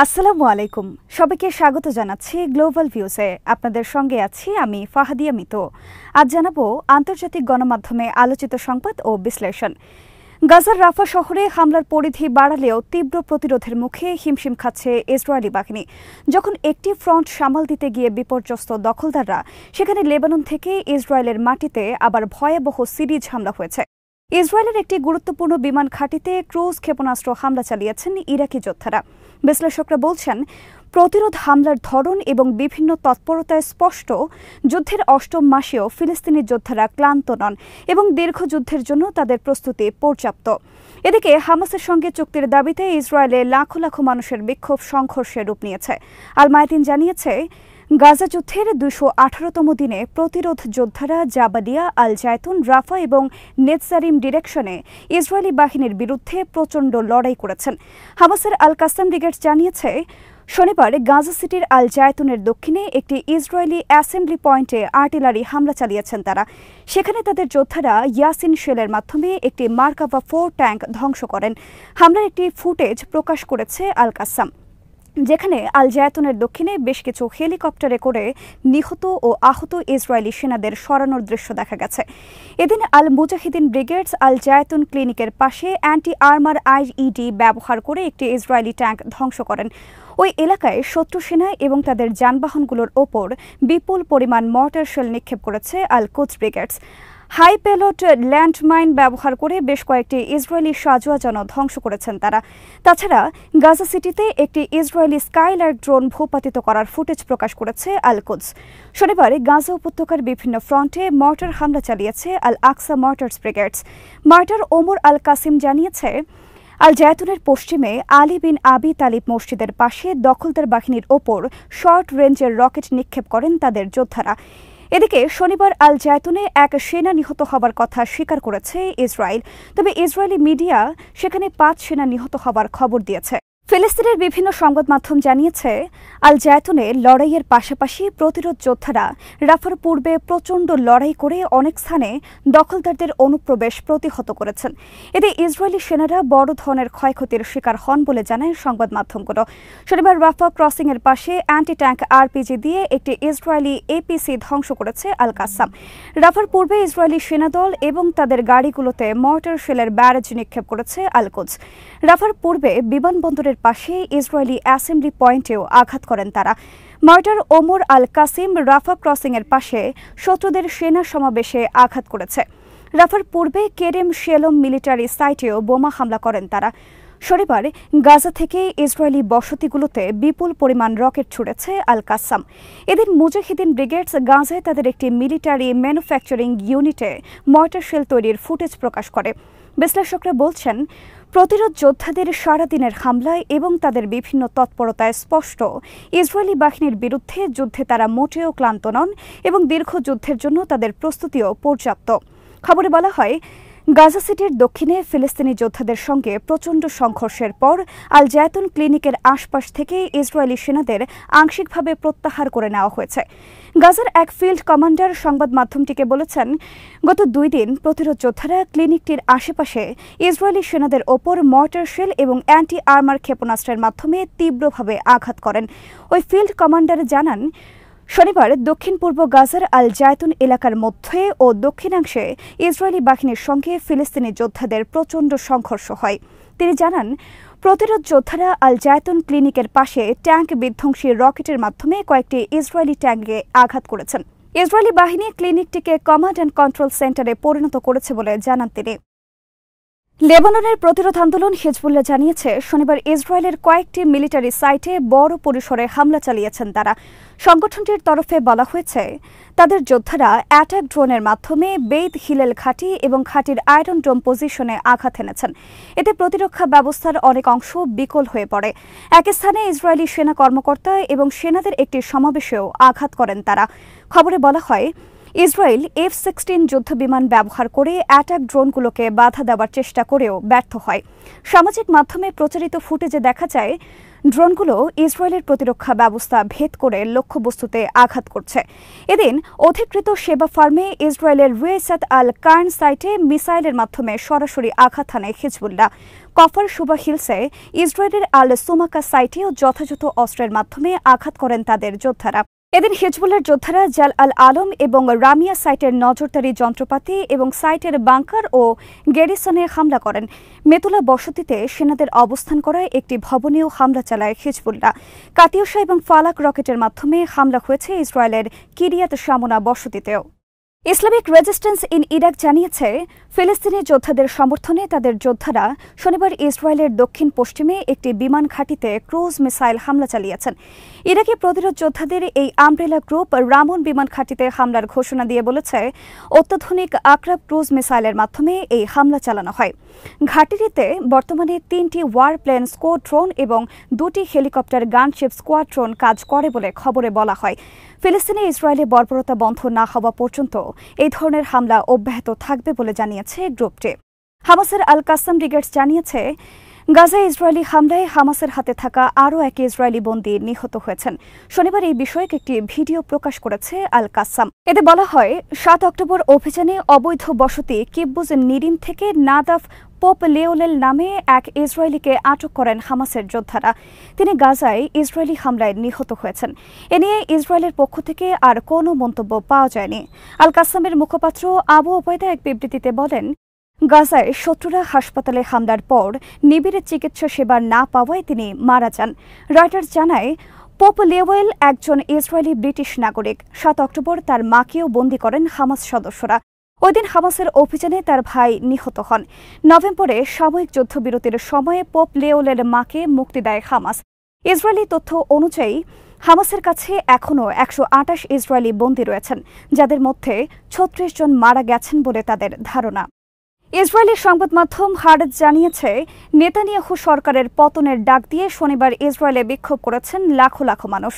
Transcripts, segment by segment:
আসসালামু আলাইকুম। সবাইকে স্বাগত জানাচ্ছি গ্লোবাল ভিউজে। আপনাদের সঙ্গে আছি আমি ফাহাদিয়া মিতু। আজ জানাবো আন্তর্জাতিক গণমাধ্যমে আলোচিত সংবাদ ও বিশ্লেষণ। গাজার রাফা শহরে হামলার পরিধি বাড়ালেও তীব্র প্রতিরোধের মুখে হিমশিম খাচ্ছে ইসরায়েলি বাহিনী। যখন একটি ফ্রন্ট সামাল দিতে গিয়ে বিপর্যস্ত দখলদাররা, সেখানে লেবানন থেকে ইসরায়েলের মাটিতে আবার ভয়াবহ সিরিজ হামলা হয়েছে। ইসরায়েলের একটি গুরুত্বপূর্ণ বিমান ঘাঁটিতে ক্রুজ ক্ষেপণাস্ত্র হামলা চালিয়েছেন ইরাকি যোদ্ধারা। বিশ্লেষকরা বলছেন, প্রতিরোধ হামলার ধরন এবং বিভিন্ন তৎপরতায় স্পষ্ট, যুদ্ধের অষ্টম মাসেও ফিলিস্তিনি যোদ্ধারা ক্লান্ত নন এবং দীর্ঘ যুদ্ধের জন্য তাদের প্রস্তুতি পর্যাপ্ত। এদিকে হামাসের সঙ্গে চুক্তির দাবিতে ইসরায়েলে লাখো লাখো মানুষের বিক্ষোভ সংঘর্ষে রূপ নিয়েছে। আল মায়াতিন জানিয়েছে, গাজা যুদ্ধের ২১৮তম দিনে প্রতিরোধ যোদ্ধারা জাবালিয়া, আল জায়তুন, রাফা এবং নেতজারিম ডিরেকশনে ইসরায়েলি বাহিনীর বিরুদ্ধে প্রচণ্ড লড়াই করেছেন। হামাসের আল কাসাম ব্রিগেড জানিয়েছে, শনিবার গাজা সিটির আল জায়তুনের দক্ষিণে একটি ইসরায়েলি অ্যাসেম্বলি পয়েন্টে আর্টিলারি হামলা চালিয়েছেন তারা। সেখানে তাদের যোদ্ধারা ইয়াসিন শেলের মাধ্যমে একটি মার্কাভা 4 ট্যাঙ্ক ধ্বংস করেন। হামলার একটি ফুটেজ প্রকাশ করেছে আল কাসাম, যেখানে আল জায়তুনের দক্ষিণে বেশ কিছু হেলিকপ্টারে করে নিহত ও আহত ইসরায়েলি সেনাদের সরানোর দৃশ্য দেখা গেছে। এদিন আল মুজাহিদিন ব্রিগেডস আল জায়তুন ক্লিনিকের পাশে অ্যান্টি আর্মার আইইডি ব্যবহার করে একটি ইসরায়েলি ট্যাঙ্ক ধ্বংস করেন। ওই এলাকায় শত্রু সেনা এবং তাদের যানবাহনগুলোর ওপর বিপুল পরিমাণ মর্টার শেল নিক্ষেপ করেছে আল কুদস ব্রিগেডস। হাই পেলোড ল্যান্ডমাইন ব্যবহার করে বেশ কয়েকটি ইসরায়েলি সাজোয়াজান ধ্বংস করেছেন তারা। তাছাড়া গাজা সিটিতে একটি ইসরায়েলি স্কাইলার ড্রোন ভূপাতিত করার ফুটেজ প্রকাশ করেছে আল কুদস। শনিবার গাজা উপত্যকার বিভিন্ন ফ্রন্টে মর্টার হামলা চালিয়েছে আল আকসা মর্টার্স ব্রিগেডস। মার্টার ওমর আল কাসিম জানিয়েছে, আল জায়তুনের পশ্চিমে আলী বিন আবি তালিব মসজিদের পাশে দখলদার বাহিনীর ওপর শর্ট রেঞ্জের রকেট নিক্ষেপ করেন তাদের যোদ্ধারা। এদিকে শনিবার আল জায়তুনে এক সেনা নিহত হবার কথা স্বীকার করেছে ইসরায়েল, তবে ইসরায়েলি মিডিয়া সেখানে ৫ সেনা নিহত হবার খবর দিয়েছে। ফিলিস্তিনের বিভিন্ন সংবাদ মাধ্যম জানিয়েছে, আল জায়তুনে লড়াইয়ের পাশাপাশি প্রতিরোধ যোদ্ধারা রাফার পূর্বে প্রচণ্ড লড়াই করে অনেক স্থানে দখলদারদের অনুপ্রবেশ প্রতিহত করেছেন। এতে ইসরায়েলি সেনারা বড় ধরনের ক্ষয়ক্ষতির শিকার হন বলে জানায় সংবাদ মাধ্যমগুলো। শনিবার রাফা ক্রসিংয়ের পাশে অ্যান্টি ট্যাঙ্ক আরপিজি দিয়ে একটি ইসরায়েলি এপিসি ধ্বংস করেছে আল কাসাম। রাফার পূর্বে ইসরায়েলি সেনাদল এবং তাদের গাড়িগুলোতে মর্টার শেলের ব্যারেজ নিক্ষেপ করেছে আল কুদস। রাফার পূর্বে বিমানবন্দরের পাশে ইসরায়েলি অ্যাসেম্বলি পয়েন্টেও আঘাত করেন তারা। মার্টার ওমর আল কাসিম রাফা ক্রসিংয়ের পাশে শত্রুদের সেনা সমাবেশে আঘাত করেছে। রাফার পূর্বে কেরেম শেলম মিলিটারি সাইটেও বোমা হামলা করেন তারা। শনিবার গাজা থেকে ইসরায়েলি বসতিগুলোতে বিপুল পরিমাণ রকেট ছুড়েছে আল কাসাম। এদিন মুজাহিদিন ব্রিগেডস গাজায় তাদের একটি মিলিটারি ম্যানুফ্যাকচারিং ইউনিটে মর্টার শেল তৈরির ফুটেজ প্রকাশ করে। বিশ্লেষকরা বলছেন, প্রতিরোধ যোদ্ধাদের সারাদিনের হামলায় এবং তাদের বিভিন্ন তৎপরতায় স্পষ্ট, ইসরায়েলি বাহিনীর বিরুদ্ধে যুদ্ধে তারা মোটেও ক্লান্ত নন এবং দীর্ঘ যুদ্ধের জন্য তাদের প্রস্তুতিও পর্যাপ্ত। খবরে বলা হয়, গাজা সিটির দক্ষিণে ফিলিস্তিনি যোদ্ধাদের সঙ্গে প্রচণ্ড সংঘর্ষের পর আল জায়তুন ক্লিনিকের আশপাশ থেকে ইসরায়েলি সেনাদের আংশিকভাবে প্রত্যাহার করে নেওয়া হয়েছে। গাজার এক ফিল্ড কমান্ডার সংবাদ মাধ্যমটিকে বলেছেন, গত 2 দিন প্রতিরোধ যোদ্ধারা ক্লিনিকটির আশেপাশে ইসরায়েলি সেনাদের ওপর মর্টার শেল এবং অ্যান্টি আর্মার ক্ষেপণাস্ত্রের মাধ্যমে তীব্রভাবে আঘাত করেন। ওই ফিল্ড কমান্ডার জানান, শনিবার দক্ষিণ পূর্ব গাজার আল জায়তুন এলাকার মধ্যে ও দক্ষিণাংশে ইসরায়েলি বাহিনীর সঙ্গে ফিলিস্তিনি যোদ্ধাদের প্রচণ্ড সংঘর্ষ হয়। তিনি জানান, প্রতিরোধ যোদ্ধারা আল জায়তুন ক্লিনিকের পাশে ট্যাঙ্ক বিধ্বংসী রকেটের মাধ্যমে কয়েকটি ইসরায়েলি ট্যাঙ্কে আঘাত করেছেন। ইসরায়েলি বাহিনী ক্লিনিকটিকে কমান্ড অ্যান্ড কন্ট্রোল সেন্টারে পরিণত করেছে বলে জানান তিনি। লেবাননের প্রতিরোধ আন্দোলন হিজবুল্লাহ জানিয়েছে, শনিবার ইসরায়েলের কয়েকটি মিলিটারি সাইটে বড় পরিসরে হামলা চালিয়েছেন তারা। সংগঠনটির তরফে বলা হয়েছে, তাদের যোদ্ধারা অ্যাটাক ড্রোনের মাধ্যমে বেইত হিলেল ঘাঁটি এবং ঘাঁটির আয়রন ডোম পজিশনে আঘাত এনেছেন। এতে প্রতিরক্ষা ব্যবস্থার অনেক অংশ বিকল হয়ে পড়ে। এক স্থানে ইসরায়েলি সেনা কর্মকর্তা এবং সেনাদের একটি সমাবেশেও আঘাত করেন তারা। খবরে বলা হয়, ইসরায়েল F-16 যুদ্ধবিমান ব্যবহার করে অ্যাটাক ড্রোনগুলোকে বাধা দেওয়ার চেষ্টা করেও ব্যর্থ হয়। সামাজিক মাধ্যমে প্রচারিত ফুটেজে দেখা যায়, ড্রোনগুলো ইসরায়েলের প্রতিরক্ষা ব্যবস্থা ভেদ করে লক্ষ্যবস্তুতে আঘাত করছে। এদিন অধিকৃত সেবা ফার্মে ইসরায়েলের রুয়েসাত আল কার্ন সাইটে মিসাইলের মাধ্যমে সরাসরি আঘাত হানে হিজবুল্লাহ। কফর শুবা হিলসে ইসরায়েলের আল সুমাকা সাইটেও যথাযথ অস্ত্রের মাধ্যমে আঘাত করেন তাদের যোদ্ধারা। এদিন হিজবুল্লাহর যোদ্ধারা জাল আল আলম এবং রামিয়া সাইটের নজরদারি যন্ত্রপাতি এবং সাইটের বাংকার ও গেরিসনে হামলা করেন। মেতুলা বসতিতে সেনাদের অবস্থান করায় একটি ভবনেও হামলা চালায় হিজবুল্লাহ। কাতিউসা এবং ফালাক রকেটের মাধ্যমে হামলা হয়েছে ইসরায়েলের কিরিয়াত শামোনা বসতিতেও। ইসলামিক রেজিস্ট্যান্স ইন ইরাক জানিয়েছে, ফিলিস্তিনি যোদ্ধাদের সমর্থনে তাদের যোদ্ধারা শনিবার ইসরায়েলের দক্ষিণ পশ্চিমে একটি বিমান ঘাঁটিতে ক্রুজ মিসাইল হামলা চালিয়েছেন। ইরাকি প্রতিরোধ যোদ্ধাদের এই আমব্রেলা গ্রুপ রামন বিমান ঘাঁটিতে হামলার ঘোষণা দিয়ে বলেছে, অত্যাধুনিক আক্রাব ক্রুজ মিসাইলের মাধ্যমে এই হামলা চালানো হয়। ঘাঁটিটিতে বর্তমানে 3টি ওয়ারপ্লেন স্কোয়াড্রন এবং 2টি হেলিকপ্টার গানশিপ স্কোয়াড্রন কাজ করে বলে খবরে বলা হয়। ফিলিস্তিনে ইসরায়েলে বর্বরতা বন্ধ না হওয়া পর্যন্ত এই ধরনের হামলা অব্যাহত থাকবে বলে জানিয়েছে গ্রুপটি। হামাসের আল কাসাম ব্রিগেডস জানিয়েছে, গাজায় ইসরায়েলি হামলায় হামাসের হাতে থাকা আরও এক ইসরায়েলি বন্দী নিহত হয়েছেন। শনিবার এই বিষয়ে একটি ভিডিও প্রকাশ করেছে আল কাসাম। এতে বলা হয়, 7 অক্টোবর অভিযানে অবৈধ বসতি কিব্বুজ নিরিম থেকে নাদাফ পোপ লেওলেল নামে এক ইসরায়েলিকে আটক করেন হামাসের যোদ্ধারা। তিনি গাজায় ইসরায়েলি হামলায় নিহত হয়েছেন। এ নিয়ে ইসরায়েলের পক্ষ থেকে আর কোনো মন্তব্য পাওয়া যায়নি। আল কাসামের মুখপাত্র আবু ওবায়দা এক বিবৃতিতে বলেন, গাজায় শত্রুরা হাসপাতালে হামলার পর নিবিড় চিকিৎসা সেবা না পাওয়ায় তিনি মারা যান। রয়টার্স জানায়, পোপ লেওয়েল একজন ইসরায়েলি ব্রিটিশ নাগরিক। 7 অক্টোবর তার মাকেও বন্দী করেন হামাস সদস্যরা। ওই দিন হামাসের অভিযানে তার ভাই নিহত হন। নভেম্বরে সাময়িক যুদ্ধবিরতির সময়ে পোপ লেওলের মাকে মুক্তি দেয় হামাস। ইসরায়েলি তথ্য অনুযায়ী হামাসের কাছে এখনও 128 ইসরায়েলি বন্দী রয়েছেন, যাদের মধ্যে 36 জন মারা গেছেন বলে তাদের ধারণা। ইসরায়েলি সংবাদ মাধ্যম হারেজ জানিয়েছে, নেতানিয়াহু সরকারের পতনের ডাক দিয়ে শনিবার ইসরায়েলে বিক্ষোভ করেছেন লাখো লাখো মানুষ।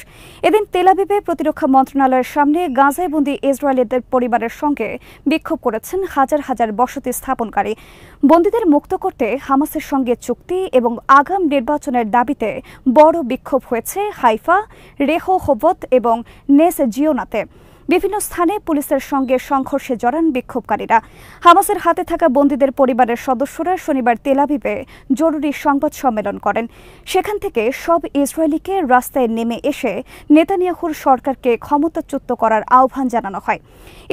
এদিন তেল আবিবে প্রতিরক্ষা মন্ত্রণালয়ের সামনে গাজায় বন্দী ইসরায়েলিদের পরিবারের সঙ্গে বিক্ষোভ করেছেন হাজার হাজার বসতি স্থাপনকারী। বন্দীদের মুক্ত করতে হামাসের সঙ্গে চুক্তি এবং আগাম নির্বাচনের দাবিতে বড় বিক্ষোভ হয়েছে হাইফা, রেহোবোত এবং নেস জিওনাতে। বিভিন্ন স্থানে পুলিশের সঙ্গে সংঘর্ষে জড়ান বিক্ষোভকারীরা। হামাসের হাতে থাকা বন্দীদের পরিবারের সদস্যরা শনিবার তেল আবিবে জরুরি সংবাদ সম্মেলন করেন। সেখান থেকে সব ইসরায়েলিকে রাস্তায় নেমে এসে নেতানিয়াহুর সরকারকে ক্ষমতাচ্যুত করার আহ্বান জানানো হয়।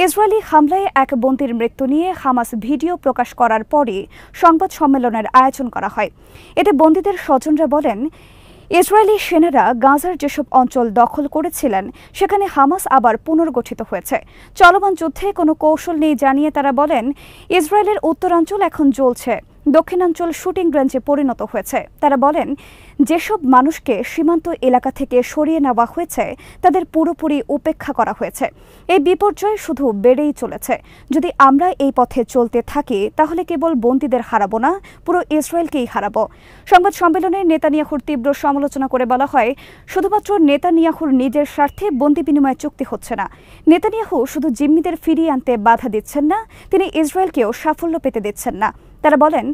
ইসরায়েলি হামলায় এক বন্দীর মৃত্যু নিয়ে হামাস ভিডিও প্রকাশ করার পরই সংবাদ সম্মেলনের আয়োজন করা হয়। এতে বন্দীদের স্বজনরা বলেন, ইসরায়েলি সেনারা গাজার যেসব অঞ্চল দখল করেছিলেন সেখানে হামাস আবার পুনর্গঠিত হয়েছে। চলমান যুদ্ধে কোনো কৌশল নেই জানিয়ে তারা বলেন, ইসরায়েলের উত্তরাঞ্চল এখন জ্বলছে, দক্ষিণাঞ্চল শুটিং রেঞ্জে পরিণত হয়েছে। তারা বলেন, যেসব মানুষকে সীমান্ত এলাকা থেকে সরিয়ে নেওয়া হয়েছে তাদের পুরোপুরি উপেক্ষা করা হয়েছে। এই বিপর্যয় শুধু বেড়েই চলেছে। যদি আমরা এই পথে চলতে থাকি তাহলে কেবল বন্দীদের হারাবো না, পুরো ইসরায়েলকেই হারাবো। সংবাদ সম্মেলনে নেতানিয়াহুর তীব্র সমালোচনা করে বলা হয়, শুধুমাত্র নেতানিয়াহুর নিজের স্বার্থে বন্দী বিনিময় চুক্তি হচ্ছে না। নেতানিয়াহু শুধু জিম্মিদের ফিরিয়ে আনতে বাধা দিচ্ছেন না, তিনি ইসরায়েলকেও সাফল্য পেতে দিচ্ছেন না। তারা বলেন,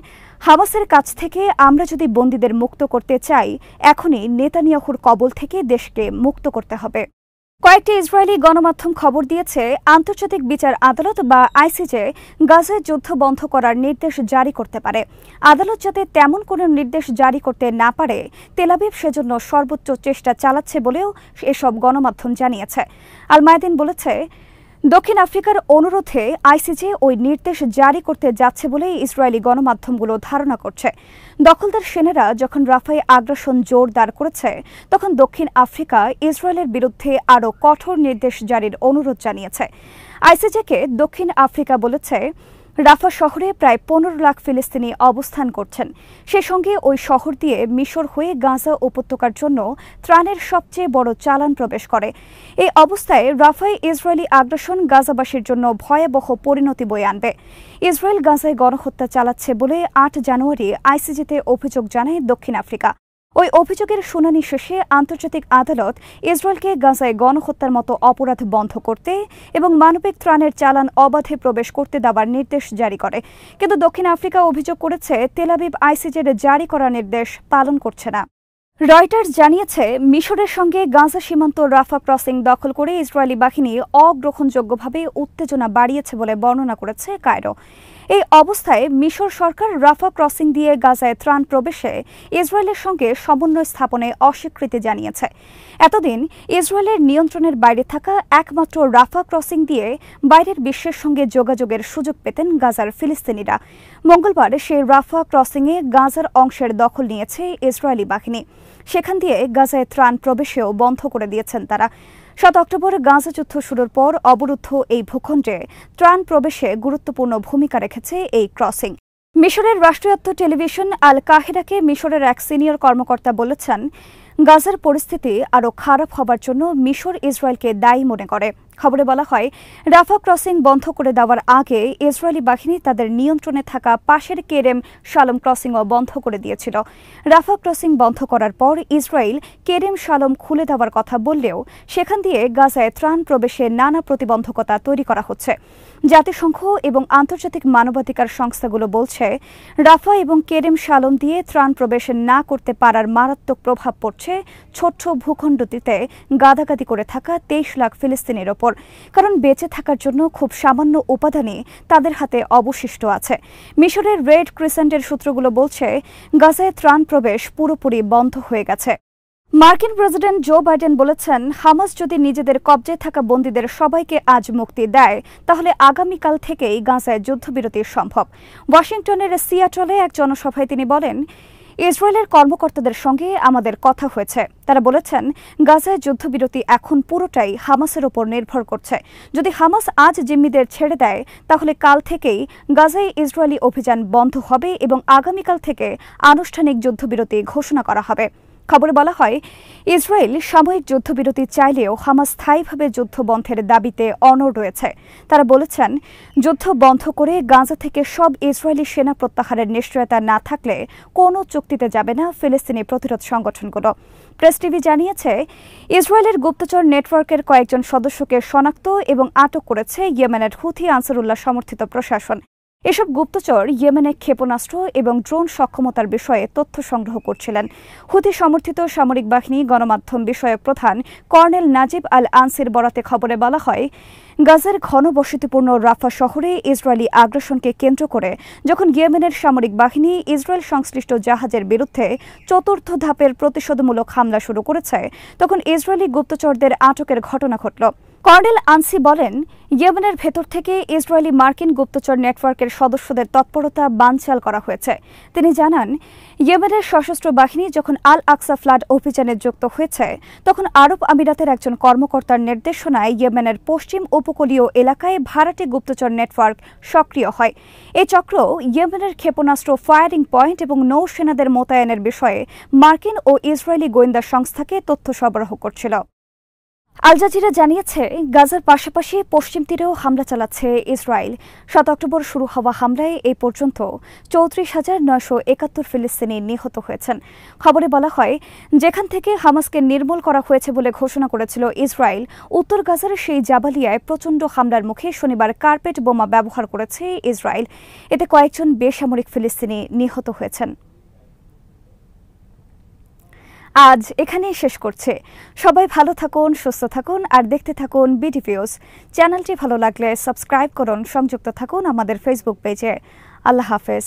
হামাসের কাছ থেকে আমরা যদি বন্দীদের মুক্ত করতে চাই, এখনই নেতানিয়াহুর কবল থেকে দেশকে মুক্ত করতে হবে। কয়েকটি ইসরায়েলি গণমাধ্যম খবর দিয়েছে, আন্তর্জাতিক বিচার আদালত বা আইসিজে গাজায় যুদ্ধ বন্ধ করার নির্দেশ জারি করতে পারে। আদালত যাতে তেমন কোনো নির্দেশ জারি করতে না পারে, তেল আবিব সেজন্য সর্বোচ্চ চেষ্টা চালাচ্ছে বলেও এসব গণমাধ্যম জানিয়েছে। আল মায়াদিন বলেছে, দক্ষিণ আফ্রিকার অনুরোধে আইসিজে ওই নির্দেশ জারি করতে যাচ্ছে বলে ইসরায়েলি গণমাধ্যমগুলো ধারণা করছে। দখলদার সেনারা যখন রাফায় আগ্রাসন জোরদার করেছে, তখন দক্ষিণ আফ্রিকা ইসরায়েলের বিরুদ্ধে আরও কঠোর নির্দেশ জারির অনুরোধ জানিয়েছে। আইসিজেকে দক্ষিণ আফ্রিকা বলেছে, রাফা শহরে প্রায় 15 লাখ ফিলিস্তিনি অবস্থান করছেন। সে সঙ্গে ওই শহর দিয়ে মিশর হয়ে গাজা উপত্যকার জন্য ত্রাণের সবচেয়ে বড় চালান প্রবেশ করে। এই অবস্থায় রাফায় ইসরায়েলি আগ্রাসন গাজাবাসীর জন্য ভয়াবহ পরিণতি বয়ে আনবে। ইসরায়েল গাজায় গণহত্যা চালাচ্ছে বলে 8 জানুয়ারি আইসিজেতে অভিযোগ জানায় দক্ষিণ আফ্রিকা। ওই অভিযোগের শুনানি শেষে আন্তর্জাতিক আদালত ইসরায়েলকে গাজায় গণহত্যার মতো অপরাধ বন্ধ করতে এবং মানবিক ত্রাণের চালান অবাধে প্রবেশ করতে দেওয়ার নির্দেশ জারি করে। কিন্তু দক্ষিণ আফ্রিকা অভিযোগ করেছে, তেল আবিব আইসিজের জারি করা নির্দেশ পালন করছে না। রয়টার্স জানিয়েছে, মিশরের সঙ্গে গাজা সীমান্ত রাফা ক্রসিং দখল করে ইসরায়েলি বাহিনী অগ্রহণযোগ্যভাবে উত্তেজনা বাড়িয়েছে বলে বর্ণনা করেছে কায়রো। এই অবস্থায় মিশর সরকার রাফা ক্রসিং দিয়ে গাজায় ত্রাণ প্রবেশে ইসরায়েলের সঙ্গে সমন্বয় স্থাপনে অস্বীকৃতি জানিয়েছে। এতদিন ইসরায়েলের নিয়ন্ত্রণের বাইরে থাকা একমাত্র রাফা ক্রসিং দিয়ে বাইরের বিশ্বের সঙ্গে যোগাযোগের সুযোগ পেতেন গাজার ফিলিস্তিনিরা। মঙ্গলবার সেই রাফা ক্রসিংয়ে গাজার অংশের দখল নিয়েছে ইসরায়েলি বাহিনী। সেখান দিয়ে গাজায় ত্রাণ প্রবেশেও বন্ধ করে দিয়েছেন তারা। 7 অক্টোবর গাজা যুদ্ধ শুরুর পর অবরুদ্ধ এই ভূখণ্ডে ত্রাণ প্রবেশে গুরুত্বপূর্ণ ভূমিকা রেখেছে এই ক্রসিং। মিশরের রাষ্ট্রায়ত্ত টেলিভিশন আল কাহিরাকে মিশরের এক সিনিয়র কর্মকর্তা বলেছেন, গাজার পরিস্থিতি আরও খারাপ হবার জন্য মিশর ইসরায়েলকে দায়ী মনে করে। খবরে বলা হয়, রাফা ক্রসিং বন্ধ করে দেওয়ার আগে ইসরায়েলি বাহিনী তাদের নিয়ন্ত্রণে থাকা পাশের কেরেম শালম ক্রসিংও বন্ধ করে দিয়েছিল। রাফা ক্রসিং বন্ধ করার পর ইসরায়েল কেরেম শালম খুলে দেওয়ার কথা বললেও সেখান দিয়ে গাজায় ত্রাণ প্রবেশে নানা প্রতিবন্ধকতা তৈরি করা হচ্ছে। জাতিসংঘ এবং আন্তর্জাতিক মানবাধিকার সংস্থাগুলো বলছে, রাফা এবং কেরেম শালম দিয়ে ত্রাণ প্রবেশ না করতে পারার মারাত্মক প্রভাব পড়ছে ছোট্ট ভূখণ্ডটিতে গাদাগাদি করে থাকা 23 লাখ ফিলিস্তিনির ওপর। কারণ বেঁচে থাকার জন্য খুব সামান্য উপাদানই তাদের হাতে অবশিষ্ট আছে। মিশরের রেড ক্রিসেন্টের সূত্রগুলো বলছে, গাজায় ত্রাণ প্রবেশ পুরোপুরি বন্ধ হয়ে গেছে। মার্কিন প্রেসিডেন্ট জো বাইডেন বলেছেন, হামাস যদি নিজেদের কবজায় থাকা বন্দীদের সবাইকে আজ মুক্তি দেয় তাহলে আগামীকাল থেকেই গাজায় যুদ্ধবিরতি সম্ভব। ওয়াশিংটনের সিয়াটলে এক জনসভায় তিনি বলেন, ইসরায়েলের কর্মকর্তাদের সঙ্গে আমাদের কথা হয়েছে। তারা বলেছেন, গাজায় যুদ্ধবিরতি এখন পুরোটাই হামাসের ওপর নির্ভর করছে। যদি হামাস আজ জিম্মিদের ছেড়ে দেয় তাহলে কাল থেকেই গাজায় ইসরায়েলি অভিযান বন্ধ হবে এবং আগামীকাল থেকে আনুষ্ঠানিক যুদ্ধবিরতি ঘোষণা করা হবে। খবরে বলা হয়, ইসরায়েল সাময়িক যুদ্ধবিরতি চাইলেও হামাস স্থায়ীভাবে যুদ্ধ বন্ধের দাবিতে অনড় রয়েছে। তারা বলেছেন, যুদ্ধ বন্ধ করে গাজা থেকে সব ইসরায়েলি সেনা প্রত্যাহারের নিশ্চয়তা না থাকলে কোনো চুক্তিতে যাবে না ফিলিস্তিনি প্রতিরোধ সংগঠনগুলো। প্রেস টিভি জানিয়েছে, ইসরায়েলের গুপ্তচর নেটওয়ার্কের কয়েকজন সদস্যকে শনাক্ত এবং আটক করেছে ইয়েমেনের হুথি আনসারুল্লাহ সমর্থিত প্রশাসন। এসব গুপ্তচর ইয়েমেনে ক্ষেপণাস্ত্র এবং ড্রোন সক্ষমতার বিষয়ে তথ্য সংগ্রহ করছিলেন। হুথি সমর্থিত সামরিক বাহিনী গণমাধ্যম বিষয়ক প্রধান কর্নেল নাজিব আল আনসির বরাতে খবরে বলা হয়, গাজার ঘনবসতিপূর্ণ রাফা শহরে ইসরায়েলি আগ্রাসনকে কেন্দ্র করে যখন ইয়েমেনের সামরিক বাহিনী ইসরায়েল সংশ্লিষ্ট জাহাজের বিরুদ্ধে 4র্থ ধাপের প্রতিশোধমূলক হামলা শুরু করেছে, তখন ইসরায়েলি গুপ্তচরদের আটকের ঘটনা ঘটল। কর্নেল আনসি বলেন, ইয়েমেনের ভেতর থেকে ইসরায়েলি মার্কিন গুপ্তচর নেটওয়ার্কের সদস্যদের তৎপরতা বানচাল করা হয়েছে। তিনি জানান, ইয়েমেনের সশস্ত্র বাহিনী যখন আল আকসা ফ্লাড অভিযানে যুক্ত হয়েছে তখন আরব আমিরাতের একজন কর্মকর্তার নির্দেশনায় ইয়েমেনের পশ্চিম উপকূলীয় এলাকায় ভাড়াটে গুপ্তচর নেটওয়ার্ক সক্রিয় হয়। এই চক্র ইয়েমেনের ক্ষেপণাস্ত্র ফায়ারিং পয়েন্ট এবং নৌসেনাদের মোতায়েনের বিষয়ে মার্কিন ও ইসরায়েলি গোয়েন্দা সংস্থাকে তথ্য সরবরাহ করছিল। আল জাজিরা জানিয়েছে, গাজার পাশাপাশি পশ্চিম তীরেও হামলা চালাচ্ছে ইসরায়েল। 7 অক্টোবর শুরু হওয়া হামলায় এই পর্যন্ত 34,971 ফিলিস্তিনি নিহত হয়েছেন। খবরে বলা হয়, যেখান থেকে হামাসকে নির্মূল করা হয়েছে বলে ঘোষণা করেছিল ইসরায়েল, উত্তর গাজার সেই জাবালিয়ায় প্রচণ্ড হামলার মুখে শনিবার কার্পেট বোমা ব্যবহার করেছে ইসরায়েল। এতে কয়েকজন বেসামরিক ফিলিস্তিনি নিহত হয়েছেন। আজ এখানেই শেষ করছে। সবাই ভালো থাকুন, সুস্থ থাকুন আর দেখতে থাকুন বিডিভিউজ। চ্যানেলটি ভালো লাগলে সাবস্ক্রাইব করুন, সংযুক্ত থাকুন আমাদের ফেসবুক পেজে। আল্লাহ হাফেজ।